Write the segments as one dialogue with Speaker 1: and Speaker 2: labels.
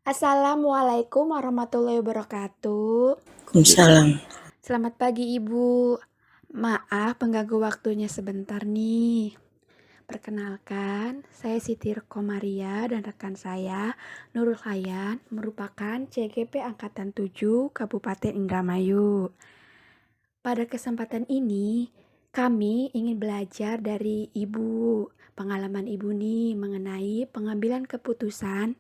Speaker 1: Assalamualaikum warahmatullahi wabarakatuh.
Speaker 2: Waalaikumsalam.
Speaker 1: Selamat pagi Ibu. Maaf mengganggu waktunya sebentar nih. Perkenalkan, saya Siti Komaria dan rekan saya Nurul Hayan merupakan CGP Angkatan 7 Kabupaten Indramayu. Pada kesempatan ini, kami ingin belajar dari Ibu, pengalaman Ibu nih mengenai pengambilan keputusan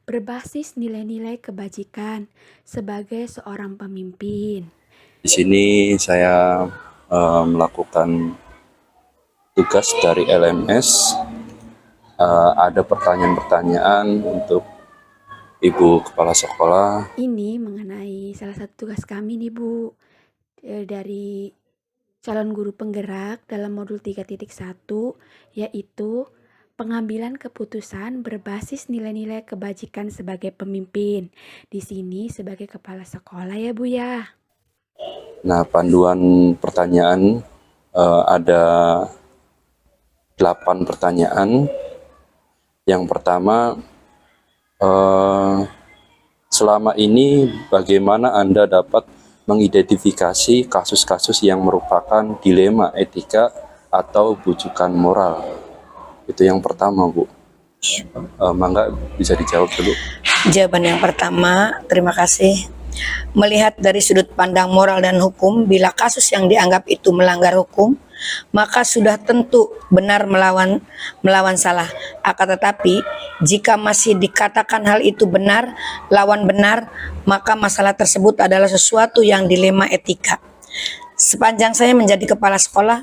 Speaker 1: berbasis nilai-nilai kebajikan sebagai seorang pemimpin.
Speaker 3: Di sini saya melakukan tugas dari LMS. Ada pertanyaan-pertanyaan untuk Ibu Kepala Sekolah.
Speaker 1: Ini mengenai salah satu tugas kami nih Bu, dari calon guru penggerak dalam modul 3.1, yaitu pengambilan keputusan berbasis nilai-nilai kebajikan sebagai pemimpin. Di sini sebagai kepala sekolah ya Bu ya.
Speaker 3: Nah, panduan pertanyaan ada 8 pertanyaan. Yang pertama, selama ini bagaimana Anda dapat mengidentifikasi kasus-kasus yang merupakan dilema etika atau bujukan moral? Itu yang pertama, Bu. Mangga bisa dijawab dulu.
Speaker 2: Jawaban yang pertama, terima kasih. Melihat dari sudut pandang moral dan hukum, bila kasus yang dianggap itu melanggar hukum, maka sudah tentu benar melawan salah. Akan tetapi, jika masih dikatakan hal itu benar, lawan benar, maka masalah tersebut adalah sesuatu yang dilema etika. Sepanjang saya menjadi kepala sekolah,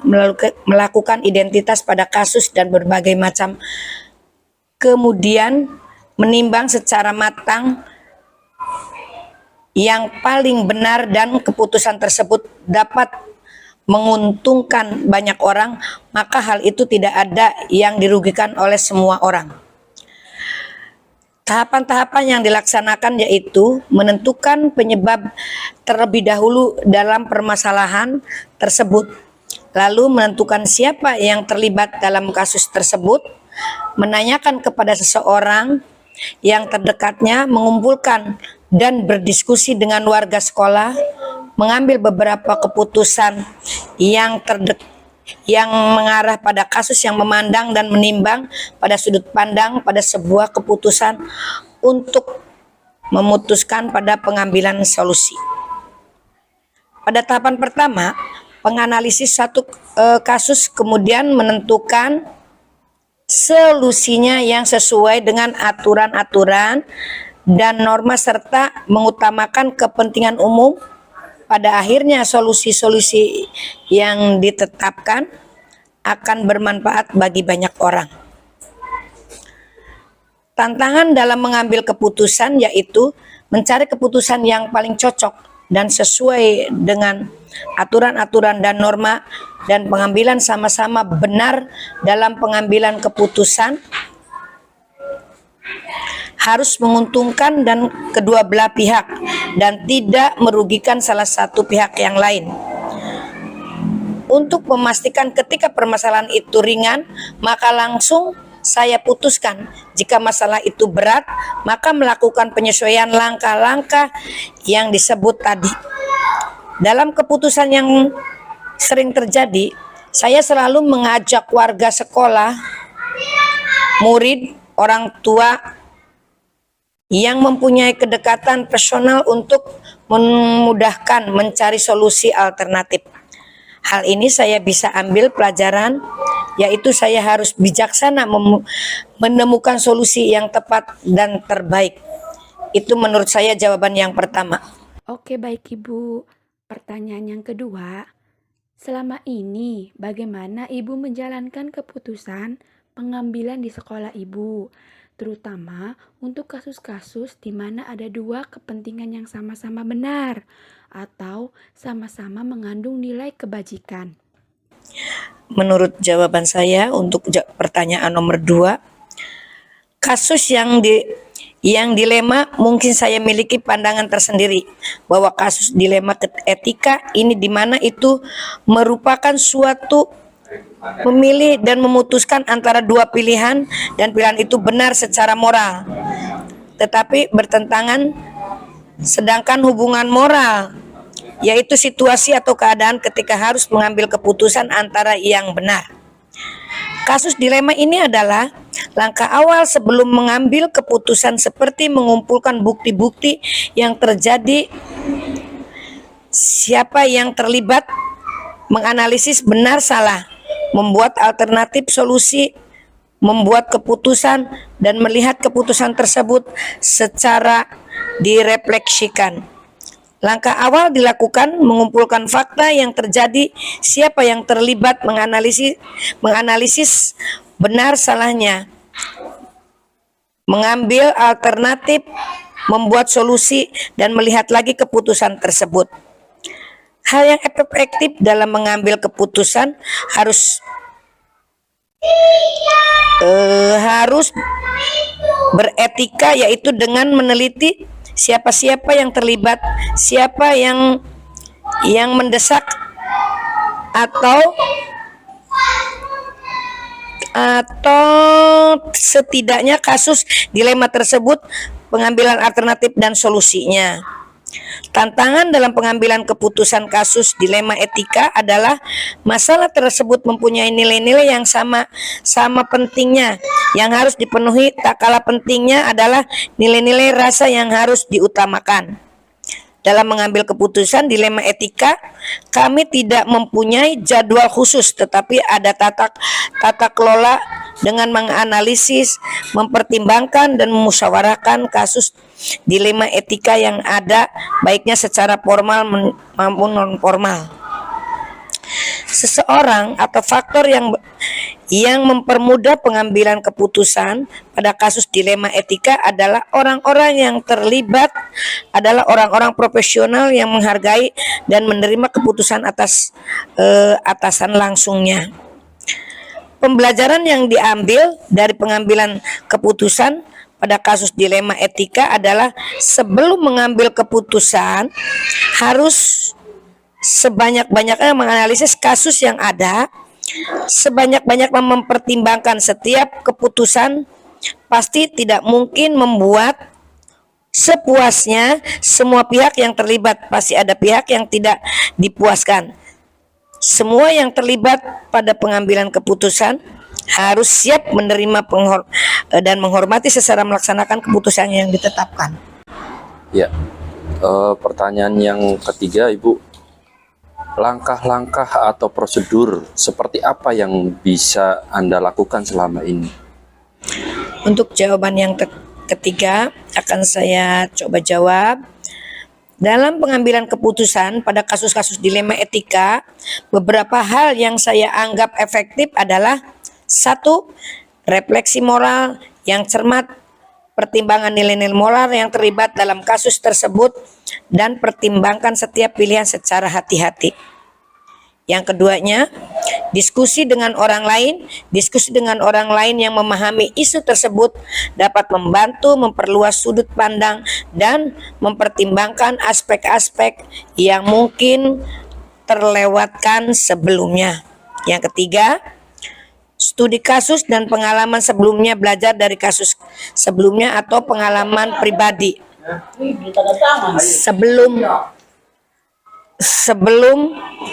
Speaker 2: melakukan identitas pada kasus dan berbagai macam, kemudian menimbang secara matang yang paling benar dan keputusan tersebut dapat menguntungkan banyak orang, maka hal itu tidak ada yang dirugikan oleh semua orang. Tahapan-tahapan yang dilaksanakan yaitu menentukan penyebab terlebih dahulu dalam permasalahan tersebut, lalu menentukan siapa yang terlibat dalam kasus tersebut, menanyakan kepada seseorang yang terdekatnya, mengumpulkan dan berdiskusi dengan warga sekolah, mengambil beberapa keputusan yang mengarah pada kasus yang memandang dan menimbang pada sudut pandang pada sebuah keputusan untuk memutuskan pada pengambilan solusi. Pada tahapan pertama, penganalisis satu kasus, kemudian menentukan solusinya yang sesuai dengan aturan-aturan dan norma serta mengutamakan kepentingan umum. Pada akhirnya solusi-solusi yang ditetapkan akan bermanfaat bagi banyak orang. Tantangan dalam mengambil keputusan yaitu mencari keputusan yang paling cocok dan sesuai dengan aturan-aturan dan norma, dan pengambilan sama-sama benar dalam pengambilan keputusan harus menguntungkan dan kedua belah pihak dan tidak merugikan salah satu pihak yang lain. Untuk memastikan ketika permasalahan itu ringan, maka langsung saya putuskan. Jika masalah itu berat, maka melakukan penyesuaian langkah-langkah yang disebut tadi. Dalam keputusan yang sering terjadi, saya selalu mengajak warga sekolah, murid, orang tua yang mempunyai kedekatan personal untuk memudahkan mencari solusi alternatif. Hal ini saya bisa ambil pelajaran, yaitu saya harus bijaksana menemukan solusi yang tepat dan terbaik. Itu menurut saya jawaban yang pertama.
Speaker 1: Oke, baik Ibu. Pertanyaan yang kedua, selama ini bagaimana Ibu menjalankan keputusan pengambilan di sekolah Ibu, terutama untuk kasus-kasus di mana ada dua kepentingan yang sama-sama benar atau sama-sama mengandung nilai kebajikan?
Speaker 2: Menurut jawaban saya untuk pertanyaan nomor 2, kasus yang dilema, mungkin saya miliki pandangan tersendiri bahwa kasus dilema etika ini di mana itu merupakan suatu memilih dan memutuskan antara dua pilihan, dan pilihan itu benar secara moral. tetapi bertentangan, sedangkan hubungan moral yaitu situasi atau keadaan ketika harus mengambil keputusan antara yang benar. Kasus dilema ini adalah langkah awal sebelum mengambil keputusan seperti mengumpulkan bukti-bukti yang terjadi, siapa yang terlibat, menganalisis benar salah, membuat alternatif solusi, membuat keputusan, dan melihat keputusan tersebut secara direfleksikan. Langkah awal dilakukan mengumpulkan fakta yang terjadi, siapa yang terlibat, menganalisis benar salahnya, mengambil alternatif, membuat solusi, dan melihat lagi keputusan tersebut. Hal yang efektif dalam mengambil keputusan harus beretika, yaitu dengan meneliti siapa-siapa yang terlibat, siapa yang mendesak atau setidaknya kasus dilema tersebut, pengambilan alternatif dan solusinya. Tantangan dalam pengambilan keputusan kasus dilema etika adalah masalah tersebut mempunyai nilai-nilai yang sama pentingnya yang harus dipenuhi, tak kalah pentingnya adalah nilai-nilai rasa yang harus diutamakan. Dalam mengambil keputusan dilema etika, kami tidak mempunyai jadwal khusus, tetapi ada tata kelola dengan menganalisis, mempertimbangkan, dan memusyawarahkan kasus dilema etika yang ada, baiknya secara formal maupun non-formal. Seseorang atau faktor yang mempermudah pengambilan keputusan pada kasus dilema etika adalah orang-orang yang terlibat adalah orang-orang profesional yang menghargai dan menerima keputusan atas atasan langsungnya. Pembelajaran yang diambil dari pengambilan keputusan pada kasus dilema etika adalah sebelum mengambil keputusan harus sebanyak-banyaknya menganalisis kasus yang ada, sebanyak-banyaknya mempertimbangkan setiap keputusan. Pasti tidak mungkin membuat sepuasnya semua pihak yang terlibat, pasti ada pihak yang tidak dipuaskan. Semua yang terlibat pada pengambilan keputusan harus siap menerima dan menghormati secara melaksanakan keputusan yang ditetapkan.
Speaker 3: Ya, pertanyaan yang ketiga, Ibu, langkah-langkah atau prosedur seperti apa yang bisa Anda lakukan selama ini?
Speaker 2: Untuk jawaban yang ketiga akan saya coba jawab. Dalam pengambilan keputusan pada kasus-kasus dilema etika, beberapa hal yang saya anggap efektif adalah: 1. Refleksi moral yang cermat, pertimbangan nilai-nilai moral yang terlibat dalam kasus tersebut, dan pertimbangkan setiap pilihan secara hati-hati. Yang keduanya, diskusi dengan orang lain. Diskusi dengan orang lain yang memahami isu tersebut dapat membantu memperluas sudut pandang dan mempertimbangkan aspek-aspek yang mungkin terlewatkan sebelumnya. Yang ketiga, studi kasus dan pengalaman sebelumnya, belajar dari kasus sebelumnya atau pengalaman pribadi.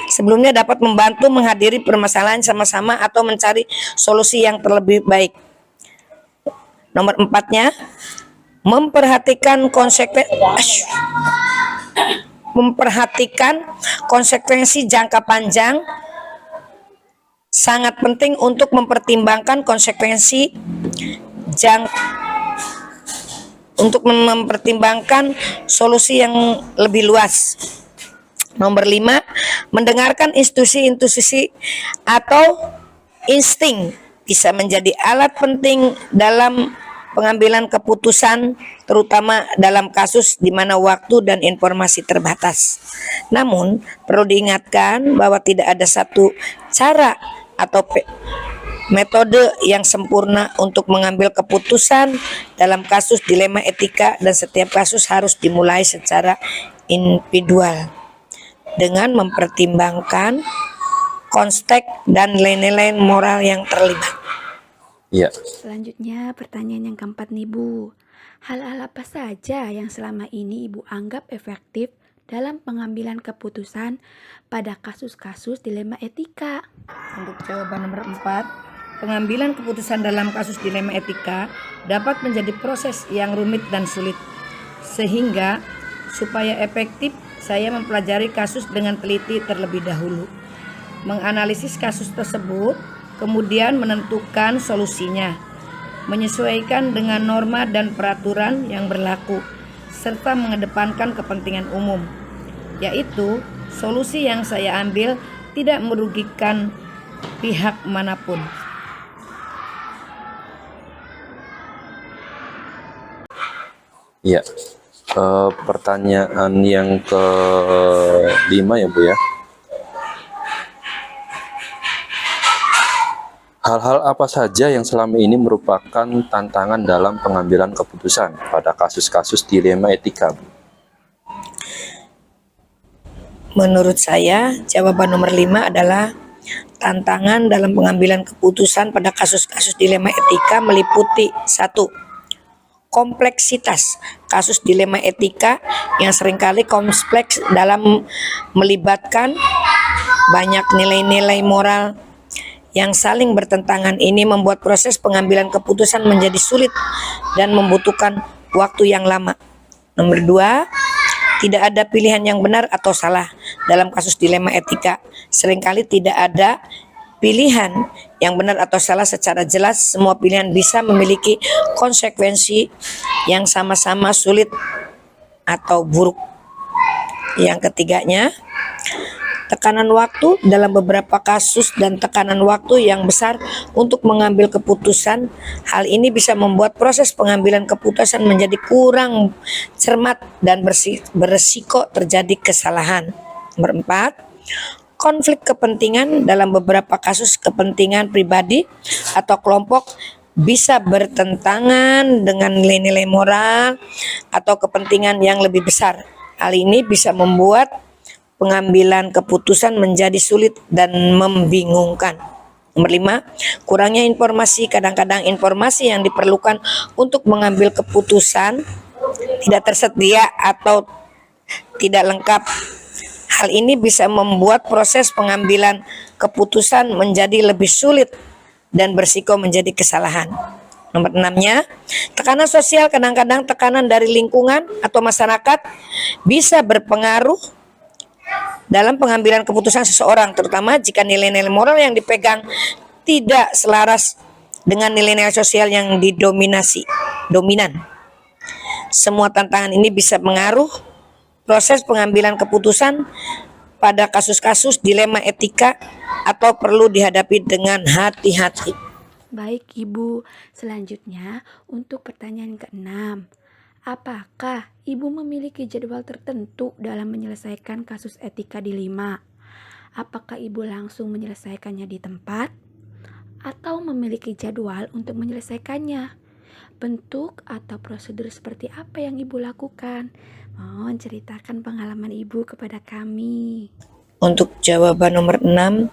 Speaker 2: Sebelumnya dapat membantu menghadiri permasalahan sama-sama atau mencari solusi yang terlebih baik. Nomor 4-nya, memperhatikan konsekuensi jangka panjang. Sangat penting untuk mempertimbangkan konsekuensi untuk mempertimbangkan solusi yang lebih luas. Nomor 5, mendengarkan institusi atau insting bisa menjadi alat penting dalam pengambilan keputusan, terutama dalam kasus di mana waktu dan informasi terbatas. Namun, perlu diingatkan bahwa tidak ada satu cara atau metode yang sempurna untuk mengambil keputusan dalam kasus dilema etika, dan setiap kasus harus dimulai secara individual dengan mempertimbangkan konteks dan nilai-nilai moral yang terlibat.
Speaker 3: Ya.
Speaker 1: Selanjutnya pertanyaan yang keempat nih Bu. Hal-hal apa saja yang selama ini Ibu anggap efektif dalam pengambilan keputusan pada kasus-kasus dilema etika?
Speaker 2: Untuk jawaban nomor 4, pengambilan keputusan dalam kasus dilema etika dapat menjadi proses yang rumit dan sulit. Sehingga supaya efektif, saya mempelajari kasus dengan teliti terlebih dahulu, menganalisis kasus tersebut, kemudian menentukan solusinya, menyesuaikan dengan norma dan peraturan yang berlaku, serta mengedepankan kepentingan umum, yaitu solusi yang saya ambil tidak merugikan pihak manapun.
Speaker 3: Ya, pertanyaan yang kelima ya Bu ya. Hal-hal apa saja yang selama ini merupakan tantangan dalam pengambilan keputusan pada kasus-kasus dilema etika, Bu?
Speaker 2: Menurut saya, jawaban nomor 5 adalah tantangan dalam pengambilan keputusan pada kasus-kasus dilema etika meliputi 1. Kompleksitas kasus dilema etika yang seringkali kompleks dalam melibatkan banyak nilai-nilai moral yang saling bertentangan. Ini membuat proses pengambilan keputusan menjadi sulit dan membutuhkan waktu yang lama. Nomor 2, tidak ada pilihan yang benar atau salah dalam kasus dilema etika. Seringkali tidak ada pilihan yang benar atau salah secara jelas. Semua pilihan bisa memiliki konsekuensi yang sama-sama sulit atau buruk. Yang ketiganya, tekanan waktu dalam beberapa kasus dan tekanan waktu yang besar untuk mengambil keputusan. Hal ini bisa membuat proses pengambilan keputusan menjadi kurang cermat dan beresiko terjadi kesalahan. Nomor 4, konflik kepentingan dalam beberapa kasus kepentingan pribadi atau kelompok bisa bertentangan dengan nilai-nilai moral atau kepentingan yang lebih besar. Hal ini bisa membuat pengambilan keputusan menjadi sulit dan membingungkan. Nomor 5, kurangnya informasi. Kadang-kadang informasi yang diperlukan untuk mengambil keputusan tidak tersedia atau tidak lengkap. Hal ini bisa membuat proses pengambilan keputusan menjadi lebih sulit dan berisiko menjadi kesalahan. Nomor 6-nya, tekanan sosial. Kadang-kadang tekanan dari lingkungan atau masyarakat bisa berpengaruh dalam pengambilan keputusan seseorang, terutama jika nilai-nilai moral yang dipegang tidak selaras dengan nilai-nilai sosial yang dominan. Semua tantangan ini bisa mengaruh proses pengambilan keputusan pada kasus-kasus dilema etika atau perlu dihadapi dengan hati-hati.
Speaker 1: Baik Ibu, selanjutnya untuk pertanyaan ke-6. Apakah Ibu memiliki jadwal tertentu dalam menyelesaikan kasus etika dilema? Apakah Ibu langsung menyelesaikannya di tempat? Atau memiliki jadwal untuk menyelesaikannya? Bentuk atau prosedur seperti apa yang Ibu lakukan? Mohon ceritakan pengalaman Ibu kepada kami.
Speaker 2: Untuk jawaban nomor 6,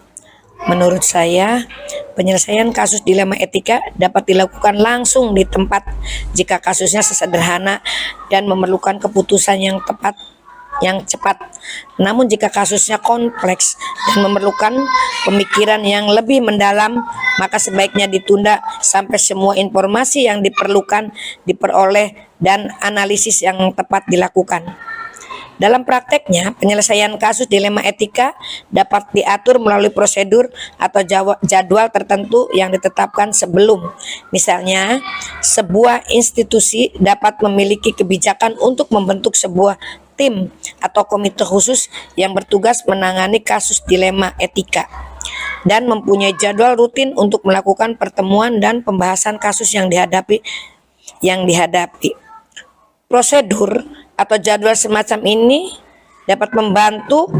Speaker 2: menurut saya, penyelesaian kasus dilema etika dapat dilakukan langsung di tempat jika kasusnya sesederhana dan memerlukan keputusan yang cepat. Namun jika kasusnya kompleks dan memerlukan pemikiran yang lebih mendalam, maka sebaiknya ditunda sampai semua informasi yang diperlukan diperoleh dan analisis yang tepat dilakukan. Dalam prakteknya, penyelesaian kasus dilema etika dapat diatur melalui prosedur atau jadwal tertentu yang ditetapkan sebelum. Misalnya, sebuah institusi dapat memiliki kebijakan untuk membentuk sebuah tim atau komite khusus yang bertugas menangani kasus dilema etika dan mempunyai jadwal rutin untuk melakukan pertemuan dan pembahasan kasus yang dihadapi. Prosedur atau jadwal semacam ini dapat membantu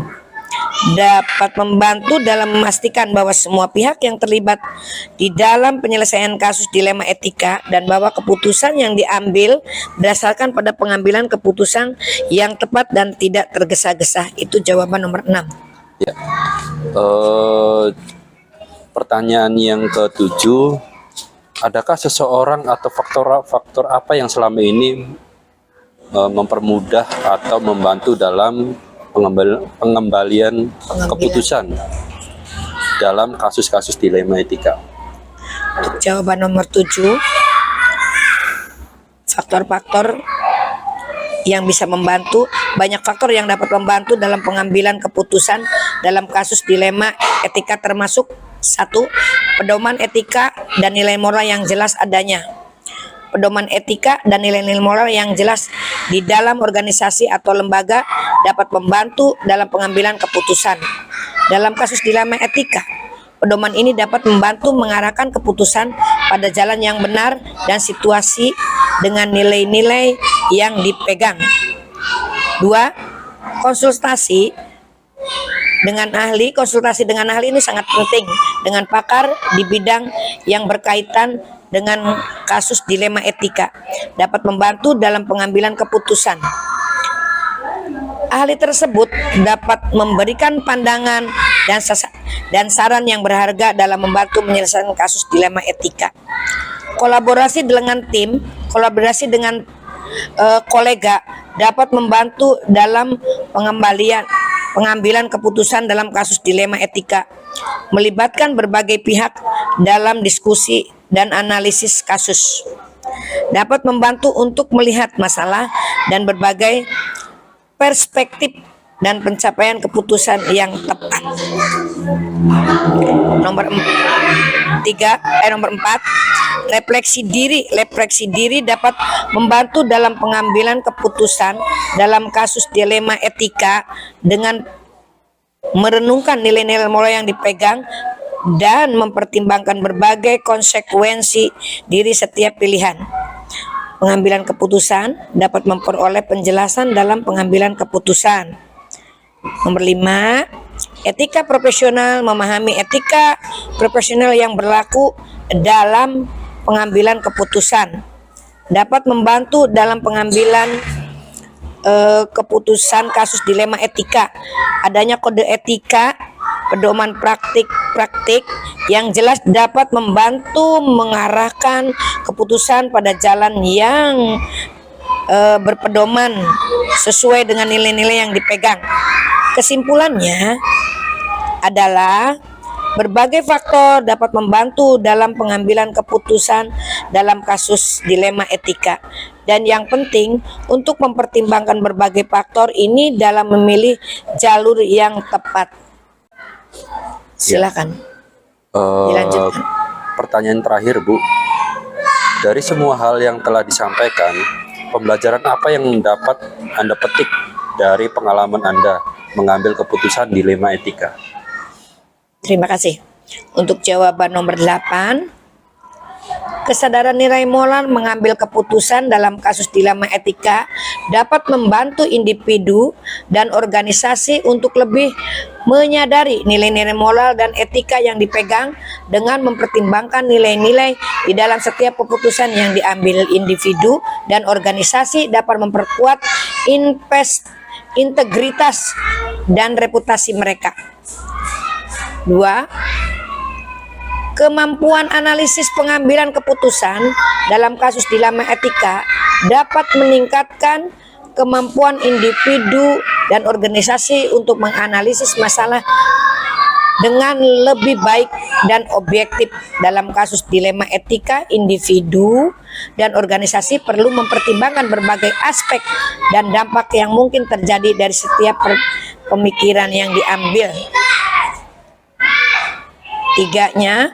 Speaker 2: dalam memastikan bahwa semua pihak yang terlibat di dalam penyelesaian kasus dilema etika dan bahwa keputusan yang diambil berdasarkan pada pengambilan keputusan yang tepat dan tidak tergesa-gesa. Itu jawaban nomor 6.
Speaker 3: Ya. Pertanyaan yang ke-7, adakah seseorang atau faktor apa yang selama ini mempermudah atau membantu dalam pengembalian keputusan dalam kasus-kasus dilema etika?
Speaker 2: Untuk jawaban nomor 7, faktor-faktor yang bisa membantu, banyak faktor yang dapat membantu dalam pengambilan keputusan dalam kasus dilema etika, termasuk 1. Pedoman etika dan nilai moral yang jelas adanya. Pedoman etika dan nilai-nilai moral yang jelas di dalam organisasi atau lembaga dapat membantu dalam pengambilan keputusan. Dalam kasus dilema etika, pedoman ini dapat membantu mengarahkan keputusan pada jalan yang benar dan situasi dengan nilai-nilai yang dipegang. 2. Konsultasi dengan ahli. Konsultasi dengan ahli ini sangat penting, dengan pakar di bidang yang berkaitan dengan kasus dilema etika, dapat membantu dalam pengambilan keputusan. Ahli tersebut dapat memberikan pandangan dan saran yang berharga dalam membantu menyelesaikan kasus dilema etika. Kolaborasi dengan tim, kolaborasi dengan kolega dapat membantu dalam pengambilan keputusan dalam kasus dilema etika, melibatkan berbagai pihak dalam diskusi dan analisis kasus. Dapat membantu untuk melihat masalah dan berbagai perspektif dan pencapaian keputusan yang tepat. Nomor 4, refleksi diri. Refleksi diri dapat membantu dalam pengambilan keputusan dalam kasus dilema etika dengan merenungkan nilai-nilai moral yang dipegang dan mempertimbangkan berbagai konsekuensi diri setiap pilihan. Pengambilan keputusan dapat memperoleh penjelasan dalam pengambilan keputusan. Nomor 5, etika profesional. Memahami etika profesional yang berlaku dalam pengambilan keputusan dapat membantu dalam pengambilan keputusan kasus dilema etika. Adanya kode etika, pedoman praktik yang jelas dapat membantu mengarahkan keputusan pada jalan yang berpedoman sesuai dengan nilai-nilai yang dipegang. Kesimpulannya adalah berbagai faktor dapat membantu dalam pengambilan keputusan dalam kasus dilema etika. Dan yang penting untuk mempertimbangkan berbagai faktor ini dalam memilih jalur yang tepat. Silakan. Dilanjutkan.
Speaker 3: Pertanyaan terakhir, Bu. Dari semua hal yang telah disampaikan, pembelajaran apa yang dapat Anda petik dari pengalaman Anda mengambil keputusan dilema etika?
Speaker 2: Terima kasih. Untuk jawaban nomor 8, kesadaran nilai moral mengambil keputusan dalam kasus dilema etika dapat membantu individu dan organisasi untuk lebih menyadari nilai-nilai moral dan etika yang dipegang dengan mempertimbangkan nilai-nilai di dalam setiap keputusan yang diambil. Individu dan organisasi dapat memperkuat integritas dan reputasi mereka. 2. Kemampuan analisis pengambilan keputusan dalam kasus dilema etika dapat meningkatkan kemampuan individu dan organisasi untuk menganalisis masalah dengan lebih baik dan objektif. Dalam kasus dilema etika, individu dan organisasi perlu mempertimbangkan berbagai aspek dan dampak yang mungkin terjadi dari setiap pemikiran yang diambil. 3-nya,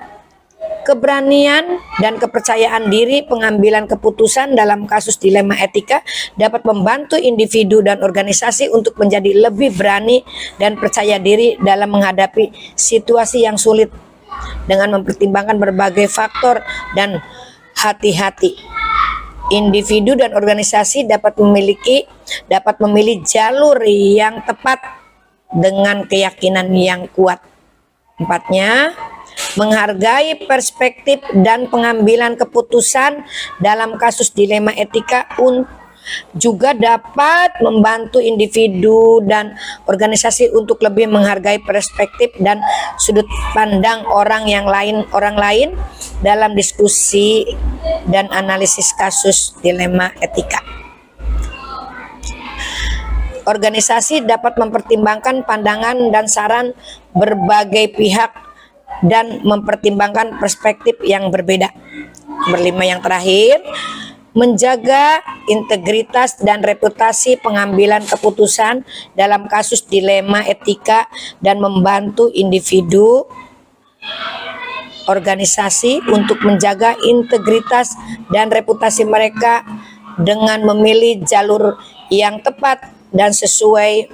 Speaker 2: keberanian dan kepercayaan diri pengambilan keputusan dalam kasus dilema etika dapat membantu individu dan organisasi untuk menjadi lebih berani dan percaya diri dalam menghadapi situasi yang sulit dengan mempertimbangkan berbagai faktor dan hati-hati. Individu dan organisasi dapat memilih jalur yang tepat dengan keyakinan yang kuat. 4-nya, menghargai perspektif dan pengambilan keputusan dalam kasus dilema etika juga dapat membantu individu dan organisasi untuk lebih menghargai perspektif dan sudut pandang orang lain dalam diskusi dan analisis kasus dilema etika. Organisasi dapat mempertimbangkan pandangan dan saran berbagai pihak dan mempertimbangkan perspektif yang berbeda. Nomor 5 yang terakhir, menjaga integritas dan reputasi pengambilan keputusan dalam kasus dilema etika dan membantu individu organisasi untuk menjaga integritas dan reputasi mereka dengan memilih jalur yang tepat dan sesuai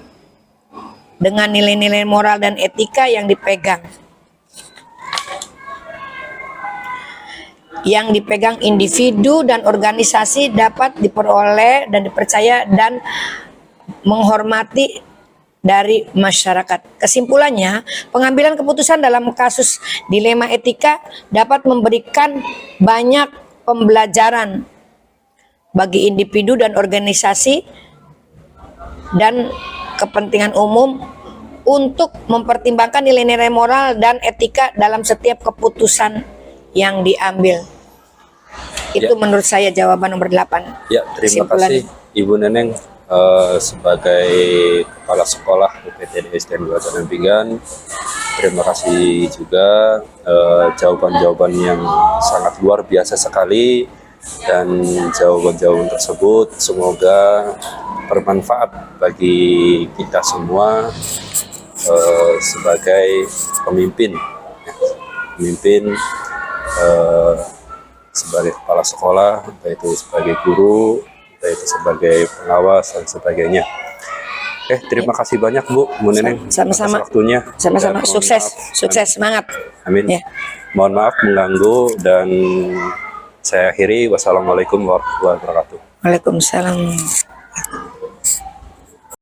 Speaker 2: dengan nilai-nilai moral dan etika yang dipegang. Yang dipegang individu dan organisasi dapat diperoleh dan dipercaya dan menghormati dari masyarakat. Kesimpulannya, pengambilan keputusan dalam kasus dilema etika dapat memberikan banyak pembelajaran bagi individu dan organisasi dan kepentingan umum untuk mempertimbangkan nilai-nilai moral dan etika dalam setiap keputusan yang diambil. Itu menurut saya jawaban nomor 8.
Speaker 3: Ya, terima kasih Ibu Neneng sebagai Kepala Sekolah UPTD SDN 2 Tanjung Pinggan. Terima kasih juga jawaban-jawaban yang sangat luar biasa sekali, dan jawaban-jawaban tersebut semoga bermanfaat bagi kita semua sebagai pemimpin, sebagai kepala sekolah, entah itu sebagai guru, entah itu sebagai pengawas dan sebagainya. Terima kasih banyak Bu Neneng
Speaker 2: Sama-sama.
Speaker 3: atas waktunya.
Speaker 2: Sama-sama. Sukses, semangat.
Speaker 3: Amin.
Speaker 2: Ya.
Speaker 3: Mohon maaf mengganggu, dan saya akhiri. Wassalamualaikum warahmatullahi wabarakatuh.
Speaker 2: Waalaikumsalam.